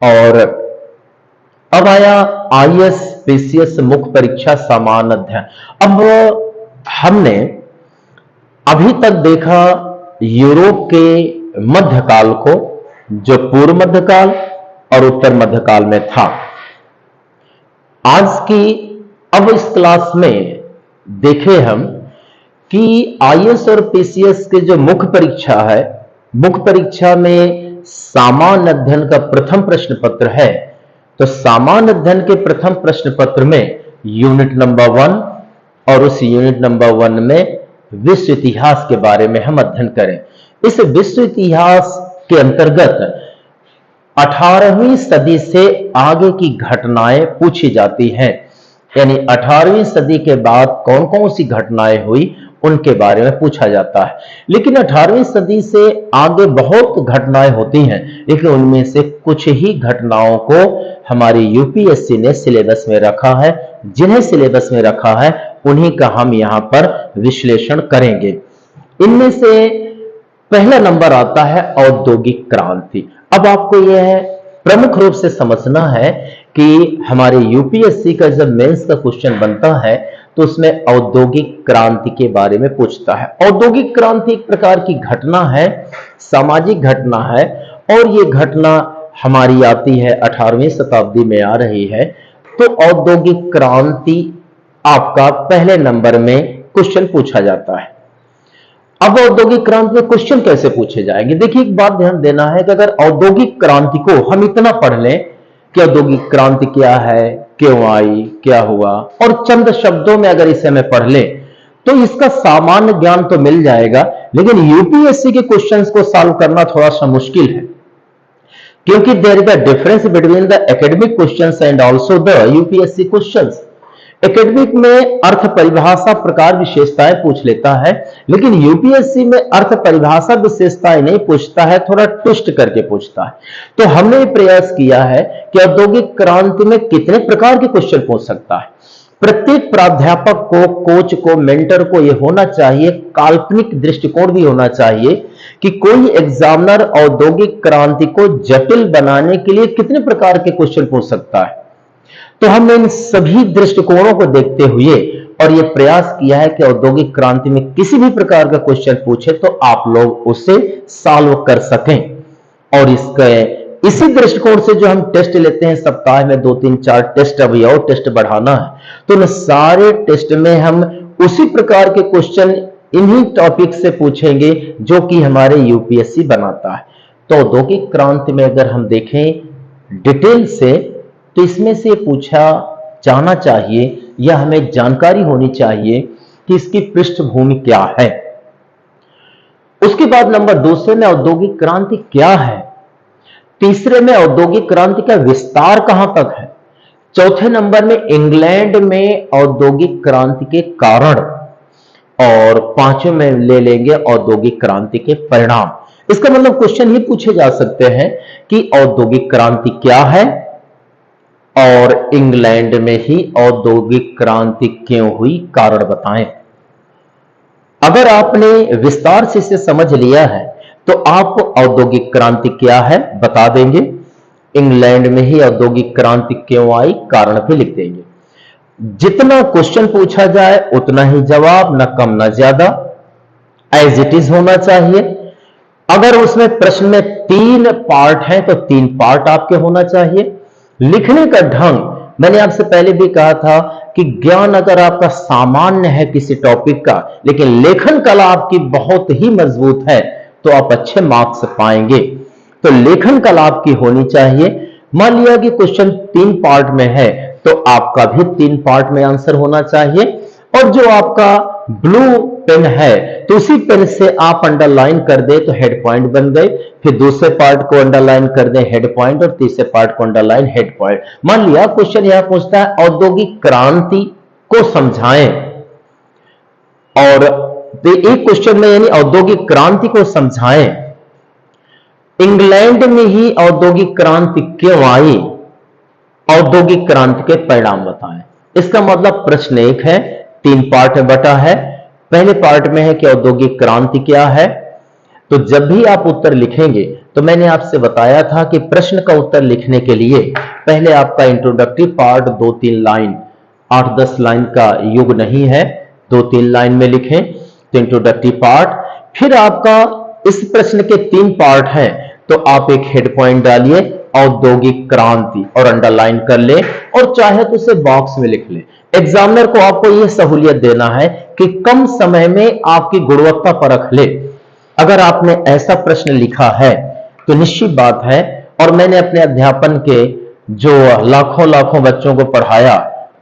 और अब आया आईएएस पीसीएस मुख्य परीक्षा सामान्य अध्ययन। अब हमने अभी तक देखा यूरोप के मध्यकाल को, जो पूर्व मध्यकाल और उत्तर मध्यकाल में था। आज की अब इस क्लास में देखे हम कि आईएएस और पीसीएस के जो मुख्य परीक्षा है, मुख्य परीक्षा में सामान्य अध्ययन का प्रथम प्रश्न पत्र है। तो सामान्य अध्ययन के प्रथम प्रश्न पत्र में यूनिट नंबर 1 और उस यूनिट नंबर 1 में विश्व इतिहास के बारे में हम अध्ययन करें। इस विश्व इतिहास के अंतर्गत 18वीं सदी से आगे की घटनाएं पूछी जाती हैं, यानी 18वीं सदी के बाद कौन कौन सी घटनाएं हुई उनके बारे में पूछा जाता है। लेकिन 18वीं सदी से आगे बहुत घटनाएं होती हैं, लेकिन उनमें से कुछ ही घटनाओं को हमारी यूपीएससी ने सिलेबस में रखा है। जिन्हें सिलेबस में रखा है उन्हीं का हम यहां पर विश्लेषण करेंगे। इनमें से पहला नंबर आता है औद्योगिक क्रांति। अब आपको यह प्रमुख रूप से समझना है कि हमारे यूपीएससी का जब मेंस का क्वेश्चन बनता है तो उसमें औद्योगिक क्रांति के बारे में पूछता है। औद्योगिक क्रांति एक प्रकार की घटना है, सामाजिक घटना है, और ये घटना हमारी आती है 18वीं शताब्दी में आ रही है। तो औद्योगिक क्रांति आपका पहले नंबर में क्वेश्चन पूछा जाता है। अब औद्योगिक क्रांति में क्वेश्चन कैसे पूछे जाएंगे? देखिए, एक बात ध्यान देना है कि अगर औद्योगिक क्रांति को हम इतना पढ़ लें कि औद्योगिक क्रांति क्या है, क्यों आई, क्या हुआ, और चंद शब्दों में अगर इसे हमें पढ़ लें तो इसका सामान्य ज्ञान तो मिल जाएगा। लेकिन यूपीएससी के क्वेश्चंस को सॉल्व करना थोड़ा सा मुश्किल है, क्योंकि there is a difference between the academic questions and also the UPSC questions. Academic में अर्थ परिभाषा प्रकार विशेषताएं पूछ लेता है, लेकिन यूपीएससी में अर्थ परिभाषा विशेषताएं नहीं पूछता है, थोड़ा ट्विस्ट करके पूछता है। तो हमने प्रयास किया है कि औद्योगिक क्रांति में कितने प्रकार के क्वेश्चन पूछ सकता है। प्रत्येक प्राध्यापक को, कोच को, मेंटर को यह होना चाहिए, काल्पनिक दृष्टिकोण भी होना चाहिए कि कोई एग्जामिनर औद्योगिक क्रांति को जटिल बनाने के लिए कितने प्रकार के क्वेश्चन पूछ सकता है। तो हमने इन सभी दृष्टिकोणों को देखते हुए और यह प्रयास किया है कि औद्योगिक क्रांति में किसी भी प्रकार का क्वेश्चन पूछे तो आप लोग उसे सॉल्व कर सकें। और इसी दृष्टिकोण से जो हम टेस्ट लेते हैं, सप्ताह में 2-3-4 टेस्ट, अभी और टेस्ट बढ़ाना है, तो इन सारे टेस्ट में हम उसी प्रकार के क्वेश्चन इन्हीं टॉपिक से पूछेंगे जो कि हमारे यूपीएससी बनाता है। तो औद्योगिक क्रांति में अगर हम देखें डिटेल से तो इसमें से पूछा जाना चाहिए या हमें जानकारी होनी चाहिए कि इसकी पृष्ठभूमि क्या है। उसके बाद नंबर 2 में औद्योगिक क्रांति क्या है, तीसरे में औद्योगिक क्रांति का विस्तार कहां तक है, चौथे नंबर में इंग्लैंड में औद्योगिक क्रांति के कारण, और पांचवें में ले लेंगे औद्योगिक क्रांति के परिणाम। इसका मतलब क्वेश्चन ये पूछे जा सकते हैं कि औद्योगिक क्रांति क्या है और इंग्लैंड में ही औद्योगिक क्रांति क्यों हुई, कारण बताएं। अगर आपने विस्तार से इसे समझ लिया है तो आप औद्योगिक क्रांति क्या है बता देंगे, इंग्लैंड में ही औद्योगिक क्रांति क्यों आई, कारण भी लिख देंगे। जितना क्वेश्चन पूछा जाए उतना ही जवाब, न कम न ज्यादा, एज इट इज होना चाहिए। अगर उसमें प्रश्न में 3 पार्ट हैं तो 3 पार्ट आपके होना चाहिए। लिखने का ढंग, मैंने आपसे पहले भी कहा था कि ज्ञान अगर आपका सामान्य है किसी टॉपिक का, लेकिन लेखन कला आपकी बहुत ही मजबूत है तो आप अच्छे मार्क्स पाएंगे। तो लेखन कला आपकी होनी चाहिए। मान लिया कि क्वेश्चन 3 पार्ट में है तो आपका भी 3 पार्ट में आंसर होना चाहिए। और जो आपका ब्लू पेन है तो उसी पेन से आप अंडरलाइन कर दे तो हेड पॉइंट बन गए, फिर दूसरे पार्ट को अंडरलाइन कर दे हेड पॉइंट, और तीसरे पार्ट को अंडरलाइन हेड पॉइंट। मान लिया क्वेश्चन यह पूछता है औद्योगिक क्रांति को समझाएं, और एक क्वेश्चन में यानी औद्योगिक क्रांति को समझाएं, इंग्लैंड में ही औद्योगिक क्रांति क्यों आई, औद्योगिक क्रांति के परिणाम बताएं। इसका मतलब प्रश्न 1 है, 3 पार्ट में बटा है। पहले पार्ट में है कि औद्योगिक क्रांति क्या है, तो जब भी आप उत्तर लिखेंगे, तो मैंने आपसे बताया था कि प्रश्न का उत्तर लिखने के लिए पहले आपका इंट्रोडक्टरी पार्ट 2-3 लाइन, 8-10 लाइन का युग नहीं है, 2-3 लाइन में लिखें तो इंट्रोडक्टरी पार्ट। फिर आपका इस प्रश्न के 3 पार्ट हैं, तो आप एक हेड पॉइंट डालिए औद्योगिक क्रांति और अंडरलाइन कर ले, और चाहे तो उसे बॉक्स में लिख ले। एग्जामिनर को आपको यह सहूलियत देना है कि कम समय में आपकी गुणवत्ता परख ले। अगर आपने ऐसा प्रश्न लिखा है तो निश्चित बात है, और मैंने अपने अध्यापन के जो लाखों लाखों बच्चों को पढ़ाया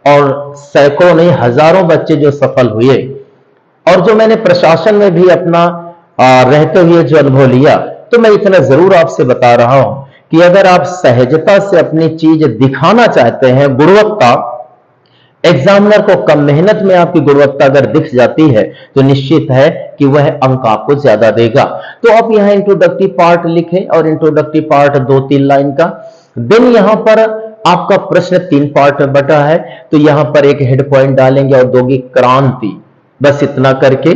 और सैकड़ों नहीं हजारों बच्चे जो सफल हुए, और जो मैंने प्रशासन में भी अपना रहते हुए जो अनुभव लिया, तो मैं इतना जरूर आपसे बता रहा हूं कि अगर आप सहजता से अपनी चीज दिखाना चाहते हैं, गुणवत्ता, एग्जामिनर को कम मेहनत में आपकी गुणवत्ता अगर दिख जाती है, तो निश्चित है कि वह अंक आपको ज्यादा देगा। तो आप यहां इंट्रोडक्टरी पार्ट लिखें, और इंट्रोडक्टरी पार्ट 2-3 लाइन का। देन यहां पर आपका प्रश्न 3 पार्ट में बटा है, तो यहां पर एक हेड पॉइंट डालेंगे औद्योगिक क्रांति, बस इतना करके।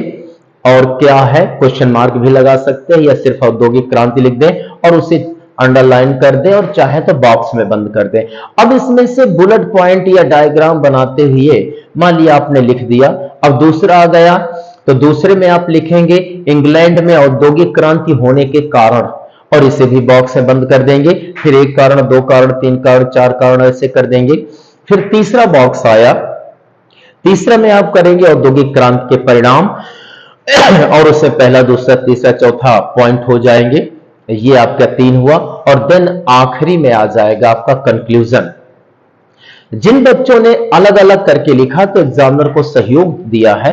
और क्या है, क्वेश्चन मार्क भी लगा सकते हैं, या सिर्फ औद्योगिक क्रांति लिख दें और उसे अंडरलाइन कर दें, और चाहे तो बॉक्स में बंद कर दें। अब इसमें से बुलेट पॉइंट या डायग्राम बनाते हुए मान लिया आपने लिख दिया। अब दूसरा आ गया, तो दूसरे में आप लिखेंगे इंग्लैंड में औद्योगिक क्रांति होने के कारण, और इसे भी बॉक्स में बंद कर देंगे। फिर 1 कारण, 2 कारण, 3 कारण, 4 कारण ऐसे कर देंगे। फिर तीसरा बॉक्स आया, तीसरा में आप करेंगे औद्योगिक क्रांति के परिणाम, और उससे पहला, दूसरा, तीसरा, चौथा पॉइंट हो जाएंगे। ये आपका 3 हुआ, और देन आखिरी में आ जाएगा आपका कंक्लूजन। जिन बच्चों ने अलग अलग करके लिखा, तो एग्जामिनर को सहयोग दिया है,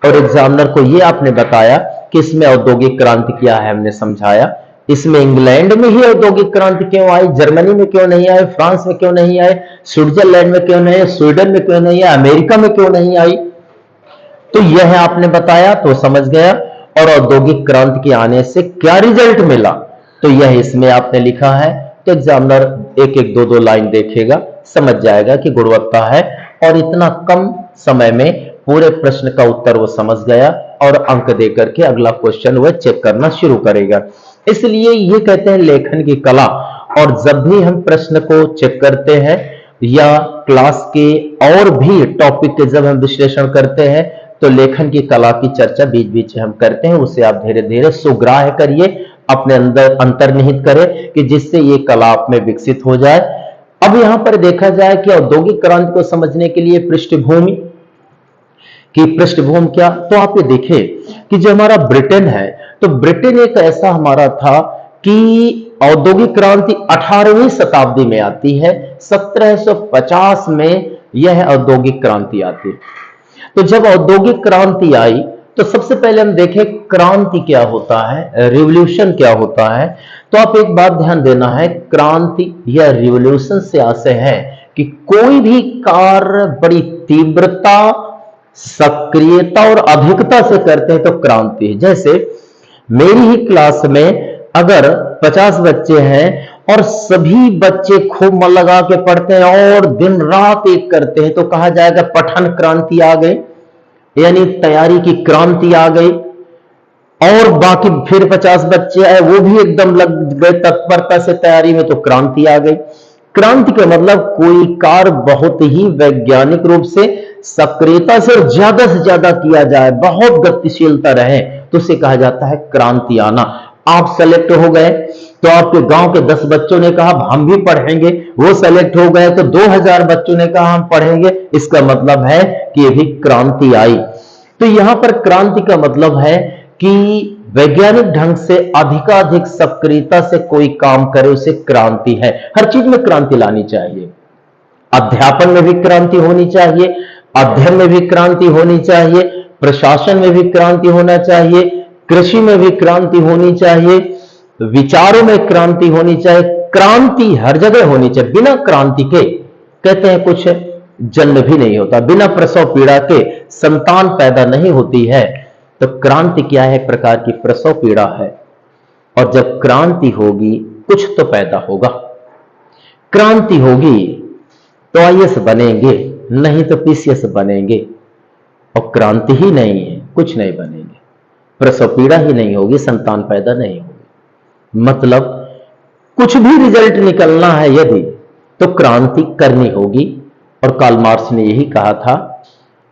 और एग्जामिनर को यह आपने बताया कि इसमें औद्योगिक क्रांति क्या है, हमने समझाया। इसमें इंग्लैंड में ही औद्योगिक क्रांति क्यों आई, जर्मनी में क्यों नहीं आई, फ्रांस में क्यों नहीं आई, स्विट्जरलैंड में क्यों नहीं आई, स्वीडन में क्यों नहीं आई, अमेरिका में क्यों नहीं आई, तो यह आपने बताया, तो समझ गया। और औद्योगिक क्रांति के आने से क्या रिजल्ट मिला, तो यह इसमें आपने लिखा है। तो एग्जामिनर 1-1, 2-2 लाइन देखेगा, समझ जाएगा कि गुणवत्ता है, और इतना कम समय में पूरे प्रश्न का उत्तर वो समझ गया, और अंक देकर के अगला क्वेश्चन वह चेक करना शुरू करेगा। इसलिए ये कहते हैं लेखन की कला। और जब भी हम प्रश्न को चेक करते हैं, या क्लास के और भी टॉपिक के जब हम विश्लेषण करते हैं, तो लेखन की कला की चर्चा बीच बीच में हम करते हैं। उसे आप धीरे धीरे सुग्राह्य करिए, अपने अंदर अंतर्निहित करें, कि जिससे ये कला आप में विकसित हो जाए। अब यहां पर देखा जाए कि औद्योगिक क्रांति को समझने के लिए पृष्ठभूमि की पृष्ठभूमि क्या, तो आप ये देखिए कि जो हमारा ब्रिटेन है, तो ब्रिटेन एक ऐसा हमारा था कि औद्योगिक क्रांति 18वीं शताब्दी में आती है, 1750 में यह औद्योगिक क्रांति आती है। तो जब औद्योगिक क्रांति आई, तो सबसे पहले हम देखें क्रांति क्या होता है, रिवॉल्यूशन क्या होता है। तो आप एक बात ध्यान देना है, क्रांति या रिवॉल्यूशन से आशय है कि कोई भी कार्य बड़ी तीव्रता, सक्रियता और अधिकता से करते हैं, तो क्रांति है। जैसे मेरी ही क्लास में अगर 50 बच्चे हैं और सभी बच्चे खूब मन लगा के पढ़ते हैं और दिन रात एक करते हैं, तो कहा जाएगा पठन क्रांति आ गई, यानी तैयारी की क्रांति आ गई। और बाकी फिर 50 बच्चे आए, वो भी एकदम लग गए तत्परता से तैयारी में, तो क्रांति आ गई। क्रांति का मतलब कोई कार्य बहुत ही वैज्ञानिक रूप से, सक्रियता से और ज्यादा से ज्यादा किया जाए, बहुत गतिशीलता रहे, तो उसे कहा जाता है क्रांति आना। आप सेलेक्ट हो गए, तो आपके गांव के 10 बच्चों ने कहा हम भी पढ़ेंगे, वो सेलेक्ट हो गए, तो 2000 बच्चों ने कहा हम पढ़ेंगे, इसका मतलब है कि ये भी क्रांति आई। तो यहां पर क्रांति का मतलब है कि वैज्ञानिक ढंग से अधिकाधिक सक्रियता से कोई काम करे, उसे क्रांति है। हर चीज में क्रांति लानी चाहिए, अध्यापन में भी क्रांति होनी चाहिए, अध्ययन में भी क्रांति होनी चाहिए, प्रशासन में भी क्रांति होना चाहिए, कृषि में भी क्रांति होनी चाहिए, विचारों में क्रांति होनी चाहिए। क्रांति हर जगह होनी चाहिए। बिना क्रांति के कहते हैं कुछ जन्म भी नहीं होता, बिना प्रसव पीड़ा के संतान पैदा नहीं होती है। तो क्रांति क्या है, एक प्रकार की प्रसव पीड़ा है, और जब क्रांति होगी कुछ तो पैदा होगा। क्रांति होगी तो आईएएस बनेंगे, नहीं तो पीसीएस बनेंगे, और क्रांति ही नहीं है कुछ नहीं बनेंगे। प्रसव पीड़ा ही नहीं होगी, संतान पैदा नहीं होगी। मतलब कुछ भी रिजल्ट निकलना है यदि, तो क्रांति करनी होगी। और कार्ल मार्क्स ने यही कहा था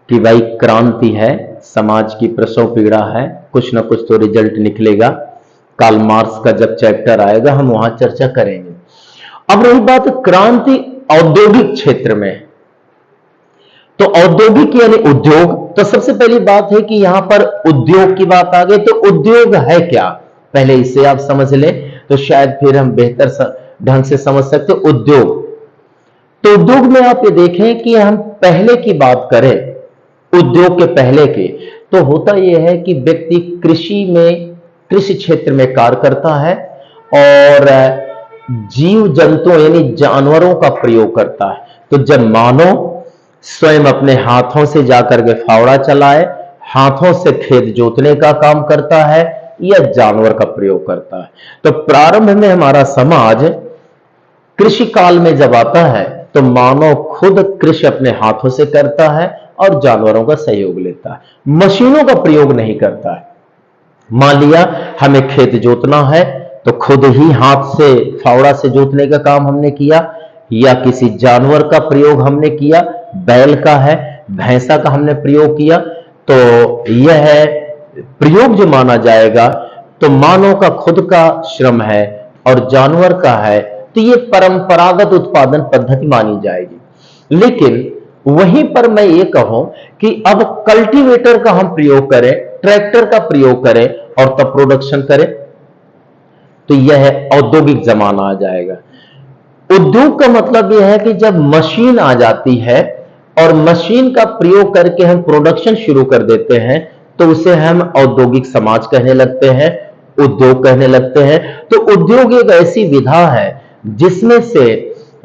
कि भाई क्रांति है, समाज की प्रसव पीड़ा है, कुछ ना कुछ तो रिजल्ट निकलेगा। कार्ल मार्क्स का जब चैप्टर आएगा हम वहां चर्चा करेंगे। अब रही बात क्रांति औद्योगिक क्षेत्र में, तो औद्योगिक यानी उद्योग, तो सबसे पहली बात है कि यहां पर उद्योग की बात आ गई। तो उद्योग है क्या, पहले इसे आप समझ लें तो शायद फिर हम बेहतर ढंग से समझ सकते। उद्योग, तो उद्योग में आप ये देखें कि हम पहले की बात करें, उद्योग के पहले के, तो होता यह है कि व्यक्ति कृषि में, कृषि क्षेत्र में कार्य करता है और जीव जंतु यानी जानवरों का प्रयोग करता है। तो जब मानव स्वयं अपने हाथों से जाकर के फावड़ा चलाए, हाथों से खेत जोतने का काम करता है या जानवर का प्रयोग करता है। तो प्रारंभ में हमारा समाज कृषि काल में जब आता है तो मानव खुद कृषि अपने हाथों से करता है और जानवरों का सहयोग लेता है, मशीनों का प्रयोग नहीं करता है। मान लिया हमें खेत जोतना है तो खुद ही हाथ से फावड़ा से जोतने का काम हमने किया, या किसी जानवर का प्रयोग हमने किया, बैल का है, भैंसा का हमने प्रयोग किया, तो यह प्रयोग जो माना जाएगा तो मानव का खुद का श्रम है और जानवर का है, तो ये परंपरागत उत्पादन पद्धति मानी जाएगी। लेकिन वहीं पर मैं ये कहूं कि अब कल्टीवेटर का हम प्रयोग करें, ट्रैक्टर का प्रयोग करें और तब प्रोडक्शन करें, तो यह औद्योगिक जमाना आ जाएगा। उद्योग का मतलब यह है कि जब मशीन आ जाती है और मशीन का प्रयोग करके हम प्रोडक्शन शुरू कर देते हैं, तो उसे हम औद्योगिक समाज कहने लगते हैं, उद्योग कहने लगते हैं। तो उद्योग एक ऐसी विधा है जिसमें से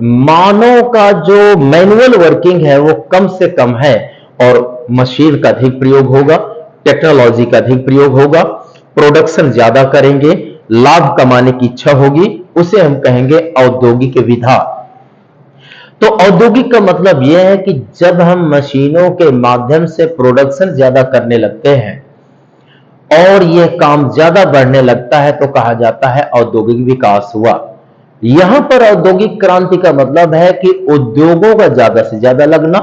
मानव का जो मैनुअल वर्किंग है वो कम से कम है और मशीन का अधिक प्रयोग होगा, टेक्नोलॉजी का अधिक प्रयोग होगा, प्रोडक्शन ज्यादा करेंगे, लाभ कमाने की इच्छा होगी, उसे हम कहेंगे औद्योगिक विधा। तो औद्योगिक का मतलब यह है कि जब हम मशीनों के माध्यम से प्रोडक्शन ज्यादा करने लगते हैं और यह काम ज्यादा बढ़ने लगता है तो कहा जाता है औद्योगिक विकास हुआ। यहां पर औद्योगिक क्रांति का मतलब है कि उद्योगों का ज्यादा से ज्यादा लगना,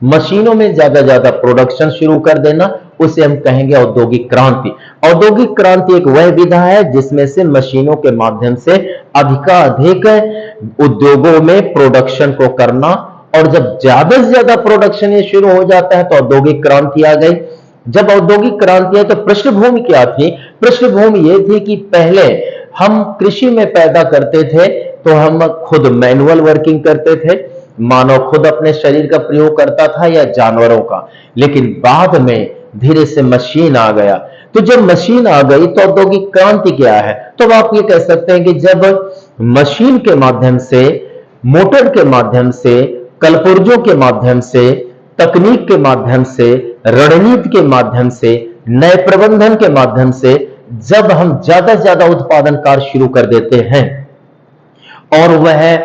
मशीनों में ज्यादा प्रोडक्शन शुरू कर देना, उसे हम कहेंगे औद्योगिक क्रांति। औद्योगिक क्रांति एक वह विधा है जिसमें से मशीनों के माध्यम से अधिकाधिक उद्योगों में प्रोडक्शन को करना, और जब ज्यादा से ज्यादा प्रोडक्शन ये शुरू हो जाता है तो औद्योगिक क्रांति आ गई। जब औद्योगिक क्रांति आई तो पृष्ठभूमि क्या थी? पृष्ठभूमि ये थी कि पहले हम कृषि में पैदा करते थे तो हम खुद मैनुअल वर्किंग करते थे, मानव खुद अपने शरीर का प्रयोग करता था या जानवरों का। लेकिन बाद में धीरे से मशीन आ गया, तो जब मशीन आ गई तो औद्योगिक क्रांति क्या है? तो आप ये कह सकते हैं कि जब मशीन के माध्यम से, मोटर के माध्यम से, कलपुर्जों के माध्यम से, तकनीक के माध्यम से, रणनीति के माध्यम से, नए प्रबंधन के माध्यम से जब हम ज्यादा से ज्यादा उत्पादन कार्य शुरू कर देते हैं और वह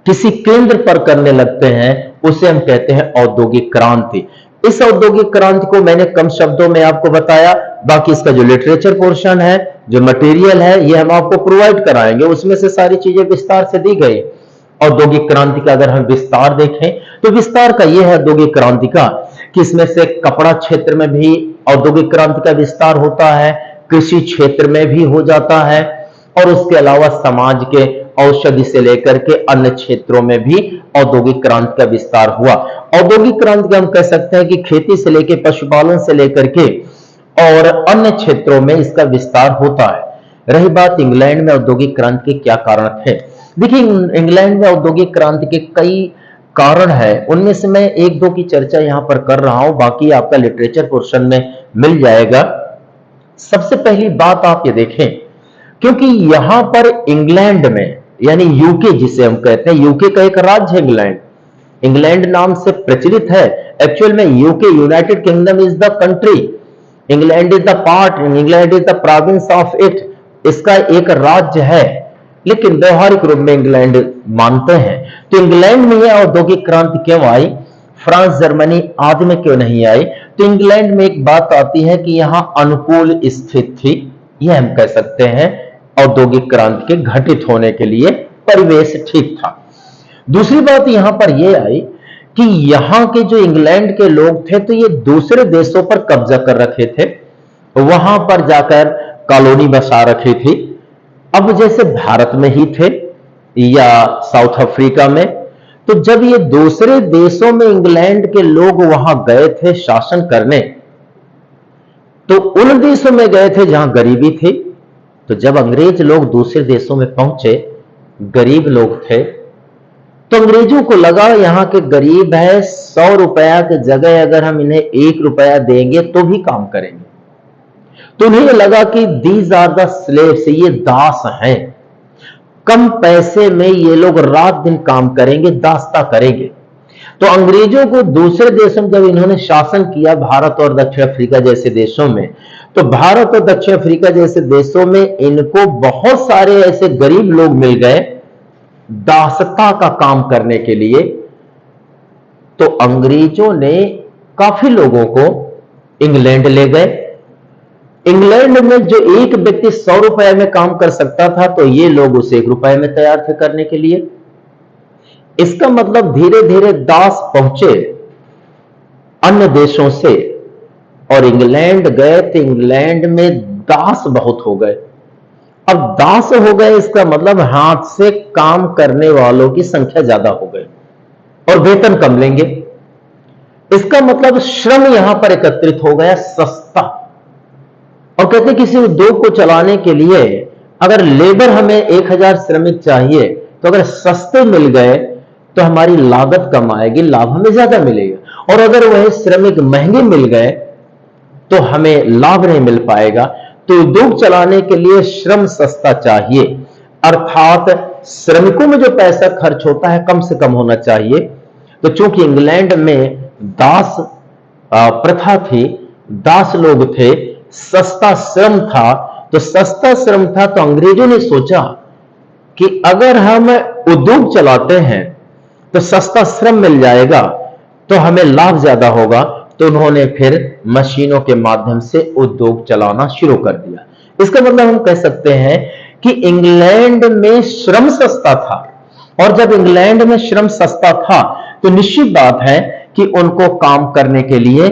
किसी केंद्र पर करने लगते हैं, उसे हम कहते हैं औद्योगिक क्रांति। इस औद्योगिक क्रांति को मैंने कम शब्दों में आपको बताया, बाकी इसका जो लिटरेचर पोर्शन है, जो मटेरियल है, ये हम आपको प्रोवाइड कराएंगे, उसमें से सारी चीजें विस्तार से दी गई। औद्योगिक क्रांति का अगर हम विस्तार देखें तो विस्तार का यह है औद्योगिक क्रांति का कि इसमें से कपड़ा क्षेत्र में भी औद्योगिक क्रांति का विस्तार होता है, कृषि क्षेत्र में भी हो जाता है, और उसके अलावा समाज के औषधि से लेकर के अन्य क्षेत्रों में भी औद्योगिक क्रांति का विस्तार हुआ। औद्योगिक क्रांति का हम कह सकते हैं कि खेती से लेकर पशुपालन से लेकर के और अन्य क्षेत्रों में इसका विस्तार होता है। रही बात इंग्लैंड में औद्योगिक क्रांति के क्या कारण थे? देखिए, इंग्लैंड में औद्योगिक क्रांति के कई कारण है, उनमें से मैं एक दो की चर्चा यहां पर कर रहा हूं, बाकी आपका लिटरेचर पोर्शन में मिल जाएगा। सबसे पहली बात आप ये देखें, क्योंकि यहां पर इंग्लैंड में, यानी यूके जिसे हम कहते हैं, यूके का एक राज्य है इंग्लैंड, इंग्लैंड नाम से प्रचलित है। एक्चुअल में UK, United kingdom is the country, England is the part, England is the province of it, इसका एक राज्य है, लेकिन व्यवहारिक रूप में इंग्लैंड मानते हैं। तो इंग्लैंड में यह औद्योगिक क्रांति क्यों आई? फ्रांस, जर्मनी आदि में क्यों नहीं आई? तो इंग्लैंड में एक बात आती है कि यहां अनुकूल स्थिति थी, यह हम कह सकते हैं औद्योगिक क्रांति के घटित होने के लिए परिवेश ठीक था। दूसरी बात यहां पर यह आई कि यहां के जो इंग्लैंड के लोग थे तो ये दूसरे देशों पर कब्जा कर रखे थे, वहां पर जाकर कॉलोनी बसा रखी थी। अब जैसे भारत में ही थे या साउथ अफ्रीका में, तो जब ये दूसरे देशों में इंग्लैंड के लोग वहां गए थे शासन करने, तो उन देशों में गए थे जहां गरीबी थी। तो जब अंग्रेज लोग दूसरे देशों में पहुंचे, गरीब लोग थे, तो अंग्रेजों को लगा यहां के गरीब है, 100 रुपया की जगह अगर हम इन्हें 1 रुपया देंगे तो भी काम करेंगे। तो उन्हें लगा कि दीज आर द स्लेव्स, ये दास हैं, कम पैसे में ये लोग रात दिन काम करेंगे, दासता करेंगे। तो अंग्रेजों को दूसरे देशों में जब इन्होंने शासन किया, भारत और दक्षिण अफ्रीका जैसे देशों में, तो भारत और दक्षिण अफ्रीका जैसे देशों में इनको बहुत सारे ऐसे गरीब लोग मिल गए दासता का काम करने के लिए। तो अंग्रेजों ने काफी लोगों को इंग्लैंड ले गए। इंग्लैंड में जो एक व्यक्ति 100 रुपए में काम कर सकता था, तो ये लोग उसे 1 रुपए में तैयार थे करने के लिए। इसका मतलब धीरे धीरे दास पहुंचे अन्य देशों से और इंग्लैंड गए, तो इंग्लैंड में दास बहुत हो गए। अब दास हो गए इसका मतलब हाथ से काम करने वालों की संख्या ज्यादा हो गई और वेतन कम लेंगे। इसका मतलब श्रम यहां पर एकत्रित हो गया सस्ता। और कहते किसी उद्योग को चलाने के लिए अगर लेबर हमें 1000 श्रमिक चाहिए, तो अगर सस्ते मिल गए तो हमारी लागत कम आएगी, लाभ हमें ज्यादा मिलेगा। और अगर वह श्रमिक महंगे मिल गए तो हमें लाभ नहीं मिल पाएगा। तो उद्योग चलाने के लिए श्रम सस्ता चाहिए, अर्थात श्रमिकों में जो पैसा खर्च होता है कम से कम होना चाहिए। तो चूंकि इंग्लैंड में दास प्रथा थी, दास लोग थे, सस्ता श्रम था, तो सस्ता श्रम था, तो अंग्रेजों ने सोचा कि अगर हम उद्योग चलाते हैं तो सस्ता श्रम मिल जाएगा, तो हमें लाभ ज्यादा होगा। तो उन्होंने फिर मशीनों के माध्यम से उद्योग चलाना शुरू कर दिया। इसका मतलब हम कह सकते हैं कि इंग्लैंड में श्रम सस्ता था, और जब इंग्लैंड में श्रम सस्ता था तो निश्चित बात है कि उनको काम करने के लिए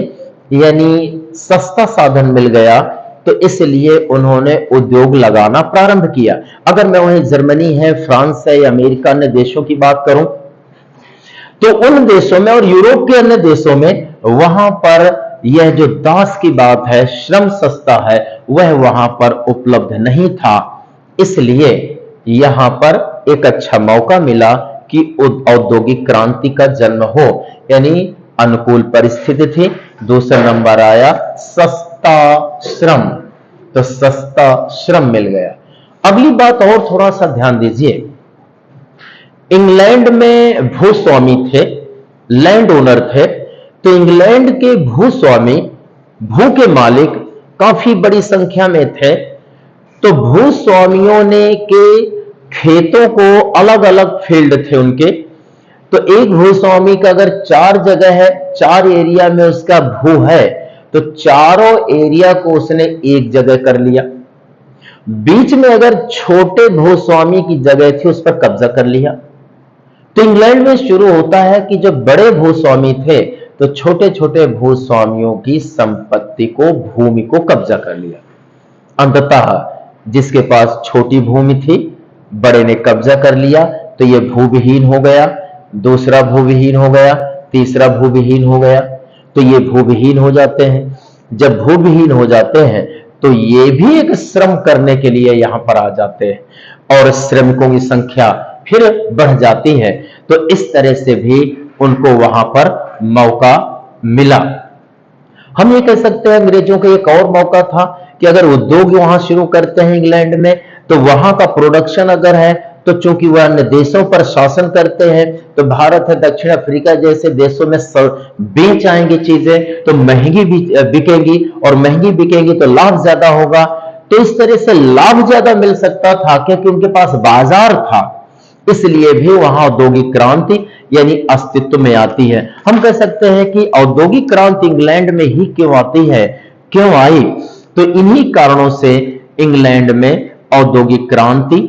यानी सस्ता साधन मिल गया, तो इसलिए उन्होंने उद्योग लगाना प्रारंभ किया। अगर मैं वहीं जर्मनी है, फ्रांस है या अमेरिका अन्य देशों की बात करूं, तो उन देशों में और यूरोप के अन्य देशों में वहां पर यह जो दास की बात है, श्रम सस्ता है, वह वहां पर उपलब्ध नहीं था। इसलिए यहां पर एक अच्छा मौका मिला कि औद्योगिक क्रांति का जन्म हो, यानी अनुकूल परिस्थिति थी। दूसरा नंबर आया सस्ता श्रम, तो सस्ता श्रम मिल गया। अगली बात और थोड़ा सा ध्यान दीजिए, इंग्लैंड में भूस्वामी थे, लैंड ओनर थे। तो इंग्लैंड के भूस्वामी, भू के मालिक काफी बड़ी संख्या में थे। तो भूस्वामियों ने के खेतों को अलग अलग फील्ड थे उनके। तो एक भूस्वामी का अगर 4 जगह है, 4 एरिया में उसका भू है, तो चारों एरिया को उसने एक जगह कर लिया। बीच में अगर छोटे भूस्वामी की जगह थी, उस पर कब्जा कर लिया। तो इंग्लैंड में शुरू होता है कि जो बड़े भूस्वामी थे, तो छोटे छोटे भूस्वामियों की संपत्ति को, भूमि को कब्जा कर लिया। अंततः जिसके पास छोटी भूमि थी, बड़े ने कब्जा कर लिया, तो यह भूविहीन हो गया, दूसरा भूविहीन हो गया, तीसरा भूविहीन हो गया। तो ये भूविहीन हो जाते हैं। जब भूविहीन हो जाते हैं तो ये भी एक श्रम करने के लिए यहां पर आ जाते हैं और श्रमिकों की संख्या फिर बढ़ जाती है। तो इस तरह से भी उनको वहां पर मौका मिला। हम ये कह सकते हैं अंग्रेजों का एक और मौका था कि अगर उद्योग वहां शुरू करते हैं इंग्लैंड में, तो वहां का प्रोडक्शन अगर है, तो चूंकि वह अन्य देशों पर शासन करते हैं, तो भारत है, दक्षिण अफ्रीका जैसे देशों में बेच आएंगी चीजें, तो महंगी भी बिकेंगी, और महंगी बिकेंगी तो लाभ ज्यादा होगा। तो इस तरह से लाभ ज्यादा मिल सकता था क्योंकि उनके पास बाजार था। इसलिए भी वहां औद्योगिक क्रांति यानी अस्तित्व में आती है। हम कह सकते हैं कि औद्योगिक क्रांति इंग्लैंड में ही क्यों आती है, क्यों आई? तो इन्हीं कारणों से इंग्लैंड में औद्योगिक क्रांति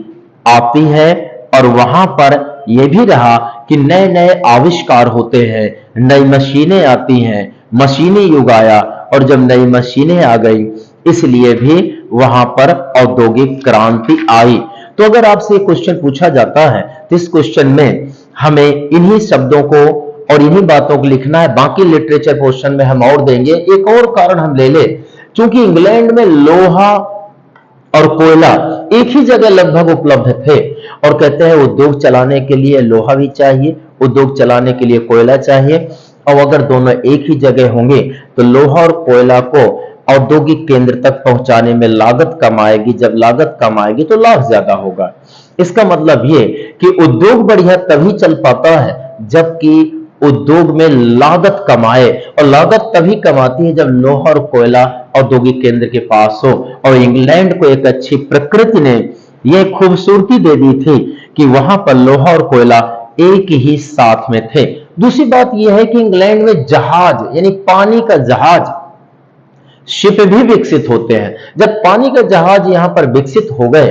आती है और वहां पर यह भी रहा कि नए नए आविष्कार होते हैं, नई मशीनें आती हैं, मशीनी युग आया, और जब नई मशीनें आ गई इसलिए भी वहां पर औद्योगिक क्रांति आई। तो अगर आपसे क्वेश्चन पूछा जाता है तो इस क्वेश्चन में हमें इन्हीं शब्दों को और इन्हीं बातों को लिखना है। बाकी लिटरेचर पोर्शन में हम और देंगे। एक और कारण हम ले ले, क्योंकि इंग्लैंड में लोहा और कोयला एक ही जगह लगभग उपलब्ध थे, और कहते हैं उद्योग चलाने के लिए लोहा भी चाहिए, उद्योग चलाने के लिए कोयला चाहिए, और अगर दोनों एक ही जगह होंगे तो लोहा और कोयला को औद्योगिक केंद्र तक पहुंचाने में लागत कम आएगी। जब लागत कम आएगी तो लाभ ज्यादा होगा। इसका मतलब ये कि उद्योग बढ़िया तभी चल पाता है जबकि उद्योग में लागत कम आए, और लागत तभी कम आती है जब लोहा और कोयला औद्योगिक केंद्र के पास हो। और इंग्लैंड को एक अच्छी प्रकृति ने यह खूबसूरती दे दी थी कि वहां पर लोहा और कोयला एक ही साथ में थे। दूसरी बात यह है कि इंग्लैंड में जहाज यानी पानी का जहाज, शिप भी विकसित होते हैं। जब पानी का जहाज यहां पर विकसित हो गए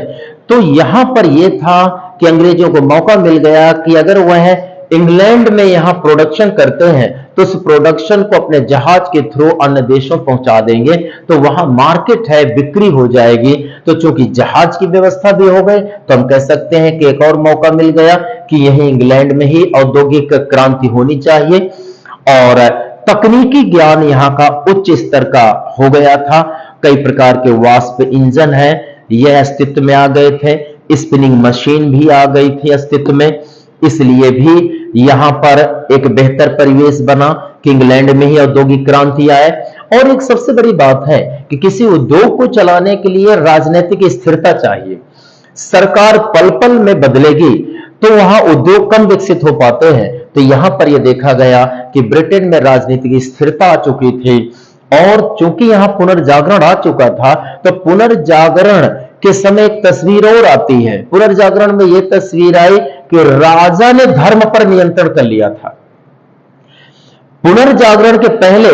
तो यहां पर यह था कि अंग्रेजों को मौका मिल गया कि अगर वह इंग्लैंड में यहां प्रोडक्शन करते हैं तो उस प्रोडक्शन को अपने जहाज के थ्रू अन्य देशों पहुंचा देंगे, तो वहां मार्केट है, बिक्री हो जाएगी। तो चूंकि जहाज की व्यवस्था भी हो गई तो हम कह सकते हैं कि एक और मौका मिल गया कि यही इंग्लैंड में ही औद्योगिक क्रांति होनी चाहिए, और तकनीकी ज्ञान यहाँ का उच्च स्तर का हो गया था। कई प्रकार के वाष्प इंजन है, यह अस्तित्व में आ गए थे, स्पिनिंग मशीन भी आ गई थी अस्तित्व में, इसलिए भी यहां पर एक बेहतर परिवेश बना कि इंग्लैंड में ही औद्योगिक क्रांति आए। और एक सबसे बड़ी बात है कि किसी उद्योग को चलाने के लिए राजनीतिक स्थिरता चाहिए। सरकार पल पल में बदलेगी तो वहां उद्योग कम विकसित हो पाते हैं। तो यहां पर यह देखा गया कि ब्रिटेन में राजनीतिक स्थिरता आ चुकी थी, और चूंकि यहां पुनर्जागरण आ चुका था तो पुनर्जागरण के समय एक तस्वीर और आती है। पुनर्जागरण में यह तस्वीर आई कि राजा ने धर्म पर नियंत्रण कर लिया था। पुनर्जागरण के पहले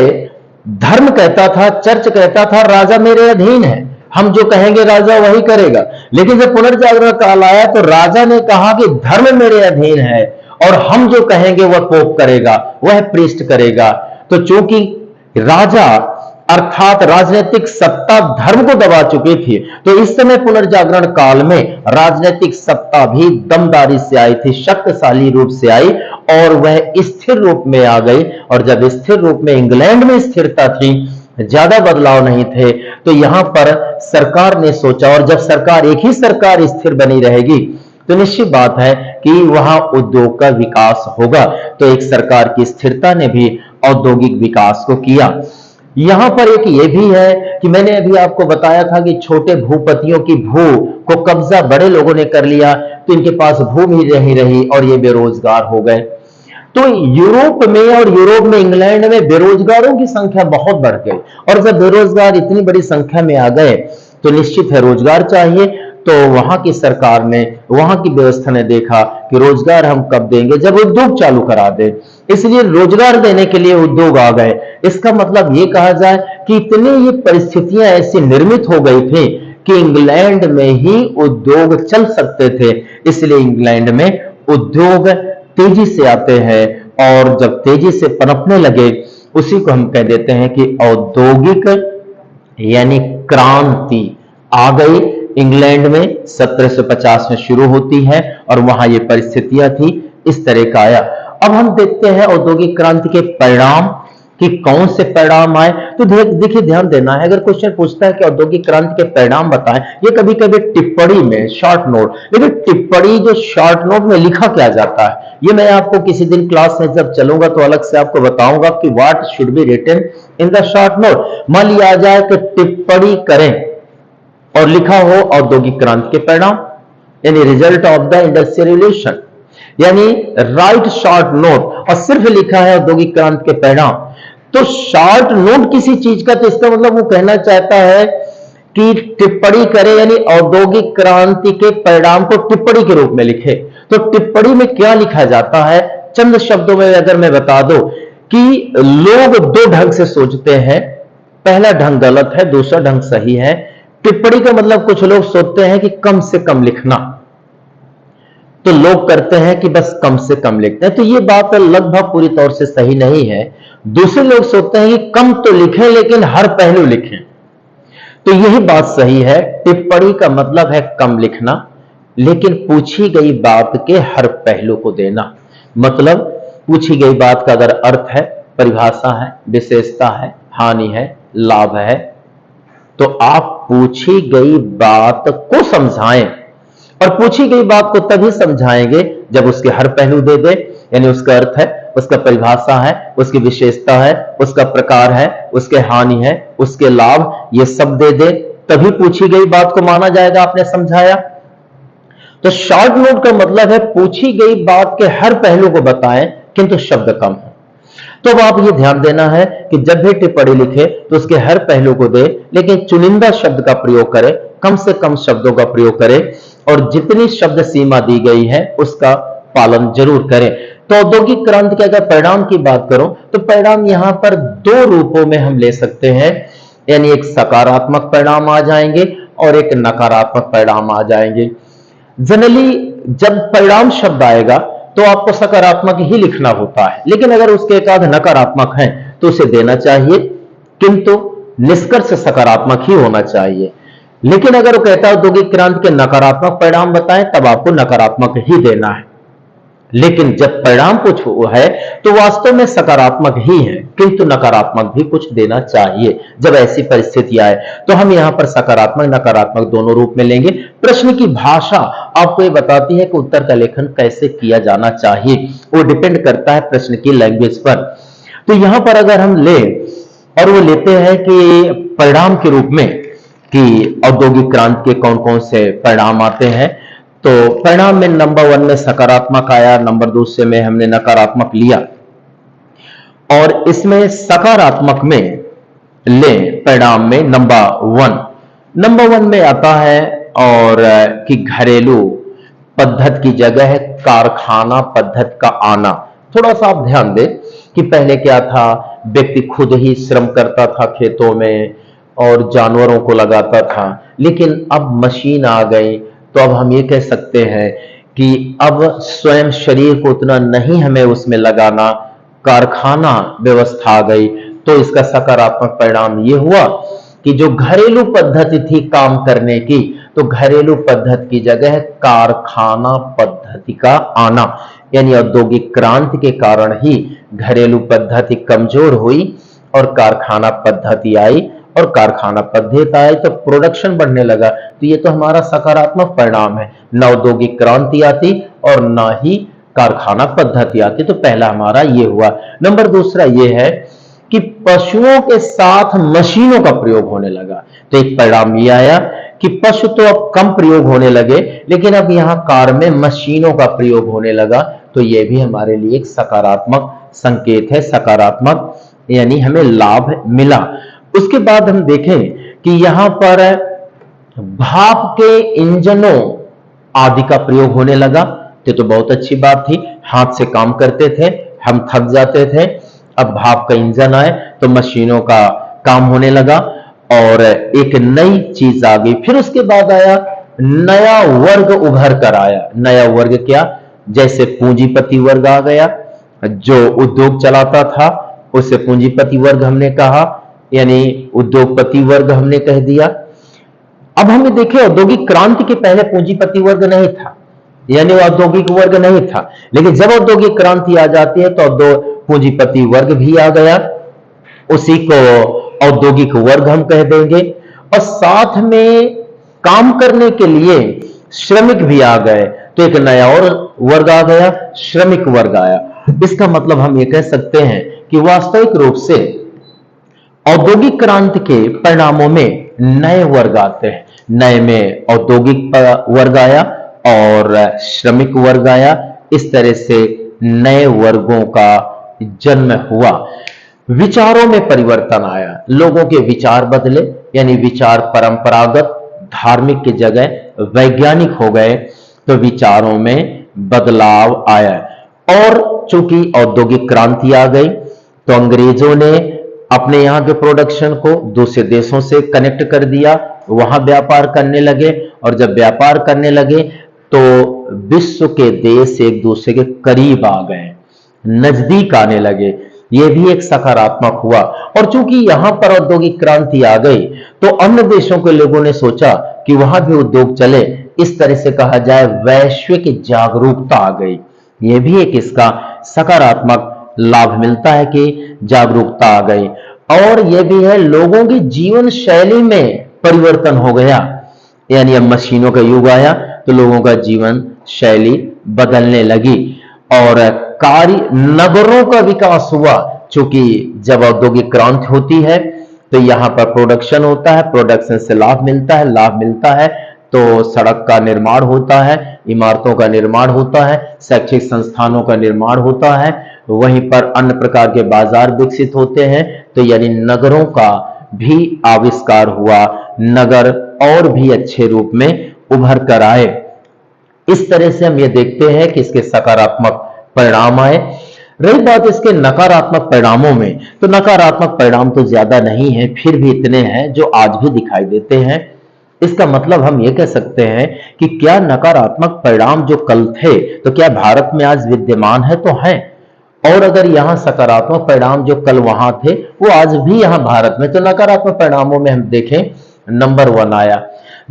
धर्म कहता था, चर्च कहता था राजा मेरे अधीन है, हम जो कहेंगे राजा वही करेगा। लेकिन जब पुनर्जागरण काल आया तो राजा ने कहा कि धर्म मेरे अधीन है और हम जो कहेंगे वह पोप करेगा, वह प्रीस्ट करेगा। तो चूंकि राजा अर्थात राजनीतिक सत्ता धर्म को दबा चुकी थी, तो इस समय पुनर्जागरण काल में राजनीतिक सत्ता भी दमदारी से आई थी, शक्तिशाली रूप से आई, और वह स्थिर रूप में आ गई। और जब स्थिर रूप में इंग्लैंड में स्थिरता थी, ज्यादा बदलाव नहीं थे, तो यहां पर सरकार ने सोचा, और जब सरकार एक ही सरकार स्थिर बनी रहेगी तो निश्चित बात है कि वहां उद्योग का विकास होगा। तो एक सरकार की स्थिरता ने भी औद्योगिक विकास को किया। यहां पर एक ये भी है कि मैंने अभी आपको बताया था कि छोटे भूपतियों की भू को कब्जा बड़े लोगों ने कर लिया, तो इनके पास भू भी नहीं रही और ये बेरोजगार हो गए। तो यूरोप में और यूरोप में इंग्लैंड में बेरोजगारों की संख्या बहुत बढ़ गई, और जब बेरोजगार इतनी बड़ी संख्या में आ गए तो निश्चित है रोजगार चाहिए। तो वहां की सरकार ने, वहां की व्यवस्था ने देखा कि रोजगार हम कब देंगे, जब उद्योग चालू करा दे, इसलिए रोजगार देने के लिए उद्योग आ गए। इसका मतलब ये कहा जाए कि इतनी ये परिस्थितियां ऐसी निर्मित हो गई थी कि इंग्लैंड में ही उद्योग चल सकते थे, इसलिए इंग्लैंड में उद्योग तेजी से आते हैं, और जब तेजी से पनपने लगे उसी को हम कह देते हैं कि औद्योगिक यानी क्रांति आ गई। इंग्लैंड में 1750 में शुरू होती है और वहां ये परिस्थितियां थी, इस तरह का आया। अब हम देखते हैं औद्योगिक क्रांति के परिणाम कि कौन से परिणाम आए। तो देखिए ध्यान देना है, अगर क्वेश्चन पूछता है कि औद्योगिक क्रांति के परिणाम बताएं, ये कभी कभी टिप्पणी में शॉर्ट नोट, लेकिन टिप्पणी जो शॉर्ट नोट में लिखा क्या जाता है ये मैं आपको किसी दिन क्लास में जब चलूंगा तो अलग से आपको बताऊंगा कि what should be written in the short note. मान लिया आ जाए कि टिप्पणी करें और लिखा हो औद्योगिक क्रांति के परिणाम यानी result of the industrial revolution, यानी राइट शॉर्ट नोट, और सिर्फ लिखा है औद्योगिक क्रांति के परिणाम। तो शॉर्ट नोट किसी चीज का, तो इसका मतलब वो कहना चाहता है कि टिप्पणी करे यानी औद्योगिक क्रांति के परिणाम को टिप्पणी के रूप में लिखे। तो टिप्पणी में क्या लिखा जाता है, चंद शब्दों में अगर मैं बता दूं कि लोग दो ढंग से सोचते हैं। पहला ढंग गलत है, दूसरा ढंग सही है। टिप्पणी का मतलब कुछ लोग सोचते हैं कि कम से कम लिखना, तो लोग करते हैं कि बस कम से कम लिखते हैं, तो ये बात लगभग पूरी तौर से सही नहीं है। दूसरे लोग सोचते हैं कि कम तो लिखें लेकिन हर पहलू लिखें, तो यही बात सही है। टिप्पणी का मतलब है कम लिखना, लेकिन पूछी गई बात के हर पहलू को देना। मतलब पूछी गई बात का अगर अर्थ है, परिभाषा है, विशेषता है, हानि है, लाभ है, तो आप पूछी गई बात को समझाएं। और पूछी गई बात को तभी समझाएंगे जब उसके हर पहलू दे दे, यानी उसका अर्थ है, उसका परिभाषा है, उसकी विशेषता है, उसका प्रकार है, उसके हानि है, उसके लाभ, ये सब दे दे, तभी पूछी गई बात को माना जाएगा आपने समझाया। तो शॉर्ट नोट का मतलब है पूछी गई बात के हर पहलू को बताएं किंतु शब्द कम है। तो अब आप ये ध्यान देना है कि जब भी टिप्पणी लिखे तो उसके हर पहलू को दे, लेकिन चुनिंदा शब्द का प्रयोग करें, कम से कम शब्दों का प्रयोग करें, और जितनी शब्द सीमा दी गई है उसका पालन जरूर करें। तो औद्योगिक क्रांति के अगर परिणाम की बात करूं तो परिणाम यहां पर दो रूपों में हम ले सकते हैं, यानी एक सकारात्मक परिणाम आ जाएंगे और एक नकारात्मक परिणाम आ जाएंगे। जनरली जब परिणाम शब्द आएगा तो आपको सकारात्मक ही लिखना होता है, लेकिन अगर उसके एक आध नकारात्मक है तो उसे देना चाहिए, किंतु निष्कर्ष सकारात्मक ही होना चाहिए। लेकिन अगर वो कहता है औद्योगिक क्रांति के नकारात्मक परिणाम बताएं, तब आपको नकारात्मक ही देना है। लेकिन जब परिणाम कुछ है तो वास्तव में सकारात्मक ही है, किंतु नकारात्मक भी कुछ देना चाहिए। जब ऐसी परिस्थिति आए तो हम यहां पर सकारात्मक नकारात्मक दोनों रूप में लेंगे। प्रश्न की भाषा आपको ये बताती है कि उत्तर का लेखन कैसे किया जाना चाहिए, वो डिपेंड करता है प्रश्न की लैंग्वेज पर। तो यहां पर अगर हम ले और वो लेते हैं कि परिणाम के रूप में कि औद्योगिक क्रांति के कौन कौन से परिणाम आते हैं, तो परिणाम में नंबर 1 में सकारात्मक आया, नंबर 2 से में हमने नकारात्मक लिया, और इसमें सकारात्मक में ले परिणाम में नंबर 1 में आता है और कि घरेलू पद्धति की जगह है कारखाना पद्धति का आना। थोड़ा सा आप ध्यान दें कि पहले क्या था, व्यक्ति खुद ही श्रम करता था खेतों में और जानवरों को लगाता था, लेकिन अब मशीन आ गई, तो अब हम ये कह सकते हैं कि अब स्वयं शरीर को उतना नहीं हमें उसमें लगाना, कारखाना व्यवस्था आ गई। तो इसका सकारात्मक परिणाम ये हुआ कि जो घरेलू पद्धति थी काम करने की, तो घरेलू पद्धति की जगह कारखाना पद्धति का आना, यानी औद्योगिक क्रांति के कारण ही घरेलू पद्धति कमजोर हुई और कारखाना पद्धति आई, और कारखाना पद्धति आई तो प्रोडक्शन बढ़ने लगा। तो ये तो हमारा सकारात्मक परिणाम है, न औद्योगिक क्रांति आती और न ही कारखाना पद्धति आती। तो पहला हमारा ये हुआ। नंबर दूसरा ये है कि पशुओं के साथ मशीनों का प्रयोग होने लगा। तो एक परिणाम ये आया कि पशु तो अब कम प्रयोग होने लगे, लेकिन अब यहां कार में मशीनों का प्रयोग होने लगा। तो ये भी हमारे लिए एक सकारात्मक संकेत है, सकारात्मक यानी हमें लाभ मिला। उसके बाद हम देखें कि यहां पर भाप के इंजनों आदि का प्रयोग होने लगा। तो बहुत अच्छी बात थी, हाथ से काम करते थे, हम थक जाते थे, अब भाप का इंजन आए तो मशीनों का काम होने लगा और एक नई चीज आ गई। फिर उसके बाद आया नया वर्ग उभर कर आया। नया वर्ग क्या, जैसे पूंजीपति वर्ग आ गया, जो उद्योग चलाता था उसे पूंजीपति वर्ग हमने कहा, यानी उद्योगपति वर्ग हमने कह दिया। अब हमें देखें औद्योगिक क्रांति के पहले पूंजीपति वर्ग नहीं था, यानी औद्योगिक वर्ग नहीं था, लेकिन जब औद्योगिक क्रांति आ जाती है तो पूंजीपति वर्ग भी आ गया, उसी को औद्योगिक वर्ग हम कह देंगे। और साथ में काम करने के लिए श्रमिक भी आ गए, तो एक नया और वर्ग आ गया, श्रमिक वर्ग आया। इसका मतलब हम ये कह सकते हैं कि वास्तविक रूप से औद्योगिक क्रांति के परिणामों में नए वर्ग आते हैं। नए में औद्योगिक वर्ग आया और श्रमिक वर्ग आया। इस तरह से नए वर्गों का जन्म हुआ। विचारों में परिवर्तन आया, लोगों के विचार बदले, यानी विचार परंपरागत धार्मिक की जगह वैज्ञानिक हो गए। तो विचारों में बदलाव आया। और चूंकि औद्योगिक क्रांति आ गई तो अंग्रेजों ने अपने यहाँ के प्रोडक्शन को दूसरे देशों से कनेक्ट कर दिया, वहां व्यापार करने लगे, और जब व्यापार करने लगे तो विश्व के देश एक दूसरे के करीब आ गए, नजदीक आने लगे। यह भी एक सकारात्मक हुआ। और चूंकि यहां पर औद्योगिक क्रांति आ गई तो अन्य देशों के लोगों ने सोचा कि वहां भी उद्योग चले, इस तरह से कहा जाए वैश्विक जागरूकता आ गई। यह भी एक इसका सकारात्मक लाभ मिलता है कि जागरूकता आ गई। और यह भी है, लोगों की जीवन शैली में परिवर्तन हो गया, यानी अब मशीनों का युग आया तो लोगों का जीवन शैली बदलने लगी। और कार्य नगरों का विकास हुआ, चूंकि जब औद्योगिक क्रांति होती है तो यहां पर प्रोडक्शन होता है, प्रोडक्शन से लाभ मिलता है, लाभ मिलता है तो सड़क का निर्माण होता है, इमारतों का निर्माण होता है, शैक्षिक संस्थानों का निर्माण होता है, वहीं पर अन्य प्रकार के बाजार विकसित होते हैं। तो यानी नगरों का भी आविष्कार हुआ, नगर और भी अच्छे रूप में उभर कर आए। इस तरह से हम ये देखते हैं कि इसके सकारात्मक परिणाम आए। रही बात इसके नकारात्मक परिणामों में, तो नकारात्मक परिणाम तो ज्यादा नहीं है, फिर भी इतने हैं जो आज भी दिखाई देते हैं। इसका मतलब हम ये कह सकते हैं कि क्या नकारात्मक परिणाम जो कल थे तो क्या भारत में आज विद्यमान है, तो है। और अगर यहाँ सकारात्मक परिणाम जो कल वहां थे वो आज भी यहाँ भारत में, तो नकारात्मक परिणामों में हम देखें, नंबर 1 आया,